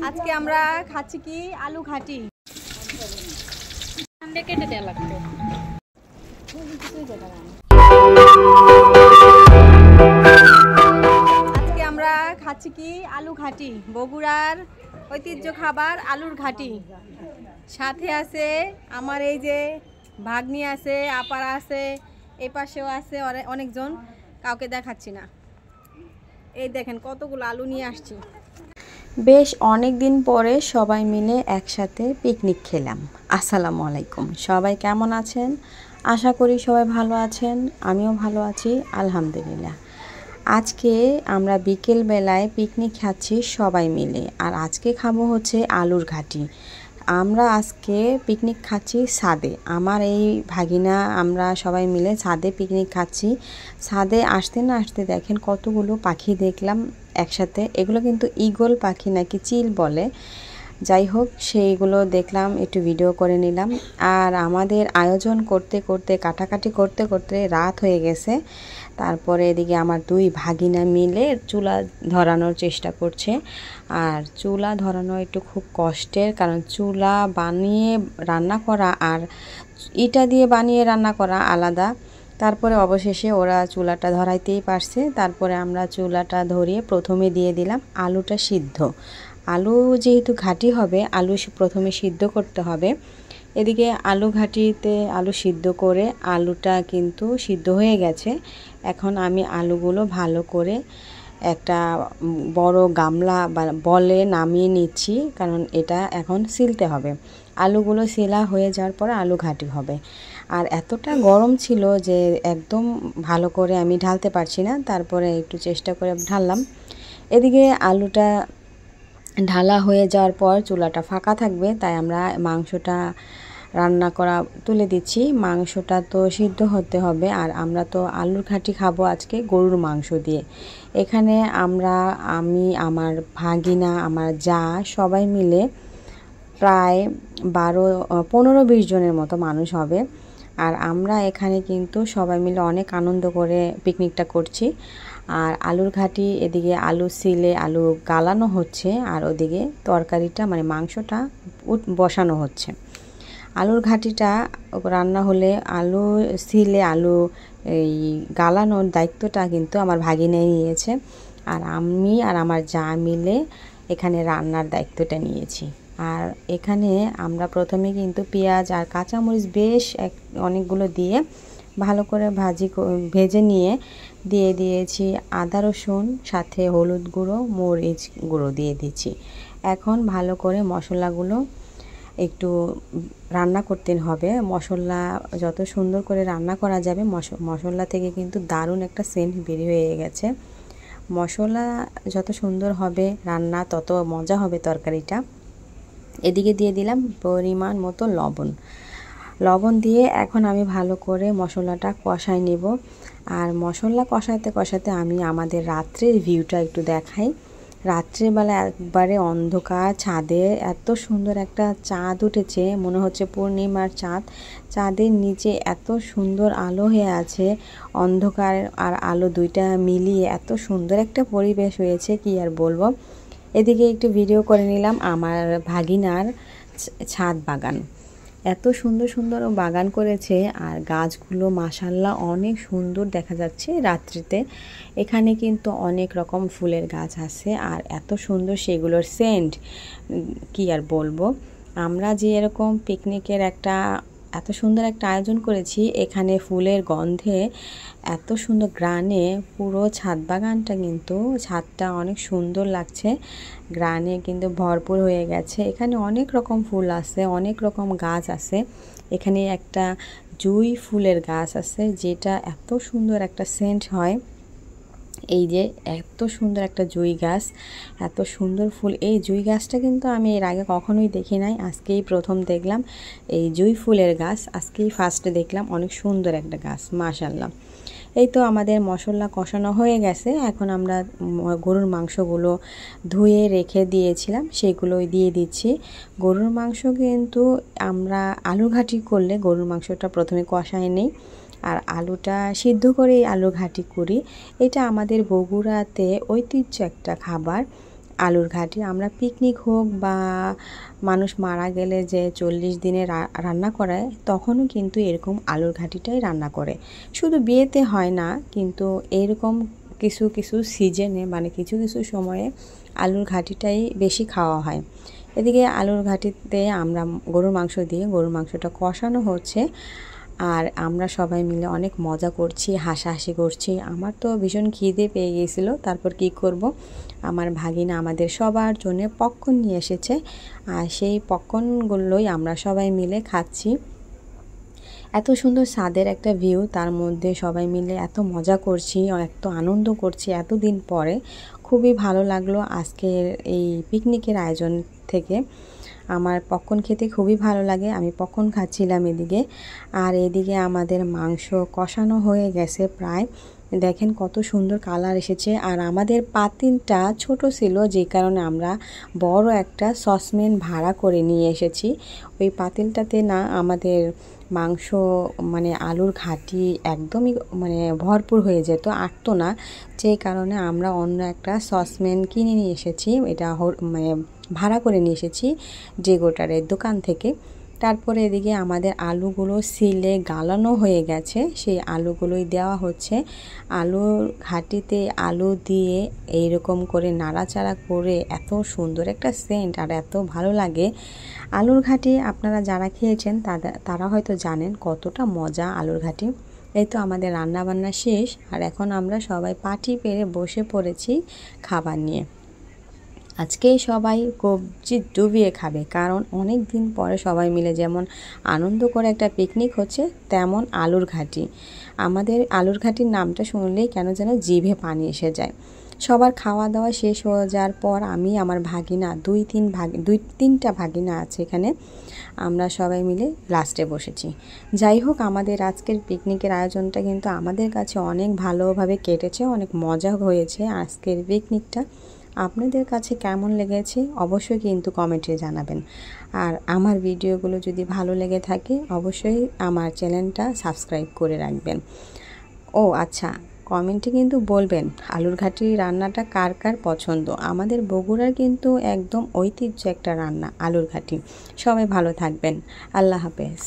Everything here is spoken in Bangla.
আজকে আমরা খাচ্ছি কি আলু ঘাটি। কেটে দেওয়া লাগবে। আজকে আমরা খাচ্ছি কি আলু ঘাটি, বগুড়ার ঐতিহ্য খাবার আলুর ঘাটি। সাথে আছে আমার এই যে ভাগ্নি আছে, আপারা আছে, এই পাশেও আছে অনেকজন, কাউকে দেখাচ্ছি না। এই দেখেন কতগুলো আলু নিয়ে আসছি। বেশ অনেক দিন পরে সবাই মিলে একসাথে পিকনিক খেলাম। আসসালামু আলাইকুম, সবাই কেমন আছেন? আশা করি সবাই ভালো আছেন, আমিও ভালো আছি আলহামদুলিল্লাহ। আজকে আমরা বিকেল বেলায় পিকনিক খাচ্ছি সবাই মিলে, আর আজকে খাবো হচ্ছে আলুর ঘাটি। আমরা আজকে পিকনিক খাচ্ছি ছাদে, আমার এই ভাগিনা আমরা সবাই মিলে ছাদে পিকনিক খাচ্ছি। ছাদে আসতে না আসতে দেখেন কতগুলো পাখি দেখলাম একসাথে। এগুলো কিন্তু ঈগল পাখি নাকি চিল বলে, যাই হোক সেইগুলো দেখলাম, একটু ভিডিও করে নিলাম। আর আমাদের আয়োজন করতে করতে কাটাকাটি করতে করতে রাত হয়ে গেছে। তারপরে এদিকে আমার দুই ভাগিনা মিলে চুলা ধরানোর চেষ্টা করছে। আর চুলা ধরানো একটু খুব কষ্টের, কারণ চুলা বানিয়ে রান্না করা আর ইটা দিয়ে বানিয়ে রান্না করা আলাদা। তারপরে অবশেষে ওরা চুলাটা ধরাইতেই পারছে। তারপরে আমরা চুলাটা ধরিয়ে প্রথমে দিয়ে দিলাম আলুটা সিদ্ধ। আলু যেহেতু ঘাটি হবে, আলু প্রথমে সিদ্ধ করতে হবে। এদিকে আলু ঘাটিতে আলু সিদ্ধ করে আলুটা কিন্তু সিদ্ধ হয়ে গেছে। এখন আমি আলুগুলো ভালো করে একটা বড় গামলা বা বলে নামিয়ে নিচ্ছি, কারণ এটা এখন সিলতে হবে। আলুগুলো সিলা হয়ে যাওয়ার পরে আলু ঘাটি হবে। আর এতটা গরম ছিল যে একদম ভালো করে আমি ঢালতে পারছি না, তারপরে একটু চেষ্টা করে ঢাললাম। এদিকে আলুটা ঢালা হয়ে যাওয়ার পর চুলাটা ফাঁকা থাকবে, তাই আমরা মাংসটা রান্না করা তুলে দিচ্ছি। মাংসটা তো সিদ্ধ হতে হবে, আর আমরা তো আলুর ঘাটি খাবো আজকে গরুর মাংস দিয়ে। এখানে আমি আমার ভাগিনা, আমার যা সবাই মিলে প্রায় 15-20 জনের মতো মানুষ হবে। আর আমরা এখানে কিন্তু সবাই মিলে অনেক আনন্দ করে পিকনিকটা করছি। আর আলুর ঘাটি এদিকে আলু সিলে আলু গালানো হচ্ছে, আর ওদিকে তরকারিটা মানে মাংসটা বসানো হচ্ছে। আলুর ঘাটিটা রান্না হলে আলু সিলে আলু এই গালানোর দায়িত্বটা কিন্তু আমার ভাগিনাই নিয়েছে, আর আমি আর আমার যা মিলে এখানে রান্নার দায়িত্বটা নিয়েছি। আর এখানে আমরা প্রথমে কিন্তু পেঁয়াজ আর কাঁচামরিচ বেশ অনেকগুলো দিয়ে ভালো করে ভেজে নিয়ে দিয়ে দিয়েছি আদা রসুন, সাথে হলুদ গুঁড়ো, মরিচ গুঁড়ো দিয়ে দিচ্ছি। এখন ভালো করে মশলাগুলো একটু রান্না করতে হবে। মশলা যত সুন্দর করে রান্না করা যাবে, মশলা থেকে কিন্তু দারুণ একটা সেন্ট বের হয়ে গেছে। মশলা যত সুন্দর হবে রান্না, তত মজা হবে তরকারিটা। এদিকে দিয়ে দিলাম পরিমাণ মতো লবণ দিয়ে এখন আমি ভালো করে মশলাটা কষাই নেব। আর মশলা কষাতে কষাতে আমি আমাদের রাত্রের ভিউটা একটু দেখাই। রাত্রেবেলা একবারে অন্ধকার, ছাদে এত সুন্দর একটা চাঁদ উঠেছে, মনে হচ্ছে পূর্ণিমার চাঁদ। চাঁদের নিচে এত সুন্দর আলো হয়ে আছে, অন্ধকার আর আলো দুইটা মিলিয়ে এত সুন্দর একটা পরিবেশ হয়েছে, কি আর বলবো। এদিকে একটু ভিডিও করে নিলাম আমার ভাগিনার ছাদ বাগান। এত সুন্দর সুন্দর বাগান করেছে, আর গাছগুলো মাশাআল্লাহ অনেক সুন্দর দেখা যাচ্ছে রাত্রিতে। এখানে কিন্তু অনেক রকম ফুলের গাছ আছে, আর এত সুন্দর সেগুলোর সেন্ট, কি আর বলবো। আমরা যে এরকম পিকনিকের এত সুন্দর একটা আয়োজন করেছি, এখানে ফুলের গন্ধে এত সুন্দর গ্রানে পুরো ছাদ বাগানটা, কিন্তু ছাদটা অনেক সুন্দর লাগছে, গ্রানে কিন্তু ভরপুর হয়ে গেছে। এখানে অনেক রকম ফুল আছে, অনেক রকম গাছ আছে। এখানে একটা জুঁই ফুলের গাছ আছে, যেটা এত সুন্দর একটা সেন্ট হয়। এই যে এত সুন্দর একটা জুঁই গাছ, এত সুন্দর ফুল। এই জুঁই গাছটা কিন্তু আমি এর আগে কখনোই দেখি নাই, আজকেই প্রথম দেখলাম এই জুঁই ফুলের গাছ, আজকেই ফার্স্ট দেখলাম। অনেক সুন্দর একটা গাছ মাশাআল্লাহ। এই তো আমাদের মশলা কষানো হয়ে গেছে। এখন আমরা গরুর মাংসগুলো ধুয়ে রেখে দিয়েছিলাম সেগুলোই দিয়ে দিচ্ছি। গরুর মাংস কিন্তু আমরা আলু ঘাটি করলে গরুর মাংসটা প্রথমে কষায় নেই, আর আলুটা সিদ্ধ করে আলু ঘাটি করি। এটা আমাদের বগুড়াতে ঐতিহ্য একটা খাবার। আলুর ঘাটি। আমরা পিকনিক হোক বা মানুষ মারা গেলে যে 40 দিনে রান্না করায়, তখনও কিন্তু এরকম আলুর ঘাটিটাই রান্না করে। শুধু বিয়েতে হয় না, কিন্তু এরকম কিছু কিছু সিজনে মানে কিছু কিছু সময়ে আলুর ঘাটিটাই বেশি খাওয়া হয়। এদিকে আলুর ঘাটিতে আমরা গরুর মাংস দিয়ে গরুর মাংসটা কষানো হচ্ছে, আর আমরা সবাই মিলে অনেক মজা করছি, হাসাহাসি করছি। আমার তো ভীষণ খিদে পেয়ে গিয়েছিল। তারপর কি করব, আমার ভাগিনা আমাদের সবার জন্য পপকর্ন নিয়ে এসেছে, আর সেই পপকর্নগুলোই আমরা সবাই মিলে খাচ্ছি। এত সুন্দর স্বাদের একটা ভিউ, তার মধ্যে সবাই মিলে এত মজা করছি, এত আনন্দ করছি এতদিন পরে। খুবই ভালো লাগলো আজকের এই পিকনিকের আয়োজন থেকে। আমার পপকর্ন খেতে খুবই ভালো লাগে, আমি পপকর্ন খাচ্ছিলাম এদিকে। আর এদিকে আমাদের মাংস কষানো হয়ে গেছে প্রায়। দেখেন কত সুন্দর কালার এসেছে। আর আমাদের পাতিলটা ছোট ছিল, যে কারণে আমরা বড় একটা সসপ্যান ভাড়া করে নিয়ে এসেছি। ওই পাতিলটাতে না আমাদের মাংস মানে আলুর ঘাটি একদমই মানে ভরপুর হয়ে যেত, আটতো না। যে কারণে আমরা অন্য একটা সসপ্যান কিনে নিয়ে এসেছি, এটা মানে ভাড়া করে নিয়ে এসেছি যে গোটারের দোকান থেকে। তারপরে এদিকে আমাদের আলুগুলো সিলে গালানো হয়ে গেছে, সেই আলুগুলোই দেওয়া হচ্ছে। আলুর ঘাটিতে আলু দিয়ে এইরকম করে নাড়াচাড়া করে এত সুন্দর একটা সেন্ট, আর এত ভালো লাগে। আলুর ঘাটি আপনারা যারা খেয়েছেন তারা হয়তো জানেন কতটা মজা আলুর ঘাটি। এই তো আমাদের রান্না বান্না শেষ, আর এখন আমরা সবাই পাটি পেরে বসে পড়েছি খাবার নিয়ে। আজকে সবাই কবজি ডুবিয়ে খাবে, কারণ অনেক দিন পরে সবাই মিলে যেমন আনন্দ করে একটা পিকনিক হচ্ছে, তেমন আলুর ঘাটি। আমাদের আলুর ঘাটির নামটা শুনলেই কেন যেন জিভে পানি এসে যায়। সবার খাওয়া দাওয়া শেষ হয়ে যাওয়ার পর আমি আমার ভাগিনা দুই তিনটা ভাগিনা আছে এখানে, আমরা সবাই মিলে লাস্টে বসেছি। যাই হোক, আমাদের আজকের পিকনিকের আয়োজনটা কিন্তু আমাদের কাছে অনেক ভালোভাবে কেটেছে, অনেক মজা হয়েছে আজকের পিকনিকটা। আপনাদের কাছে কেমন লেগেছে অবশ্যই কিন্তু কমেন্টে জানাবেন। আর আমার ভিডিওগুলো যদি ভালো লেগে থাকে অবশ্যই আমার চ্যানেলটা সাবস্ক্রাইব করে রাখবেন। ও আচ্ছা, কমেন্টে কিন্তু বলবেন আলুর ঘাটি রান্নাটা কার কার পছন্দ। আমাদের বগুড়ার কিন্তু একদম ঐতিহ্য একটা রান্না আলুর ঘাটি। সবাই ভালো থাকবেন, আল্লাহ হাফেজ।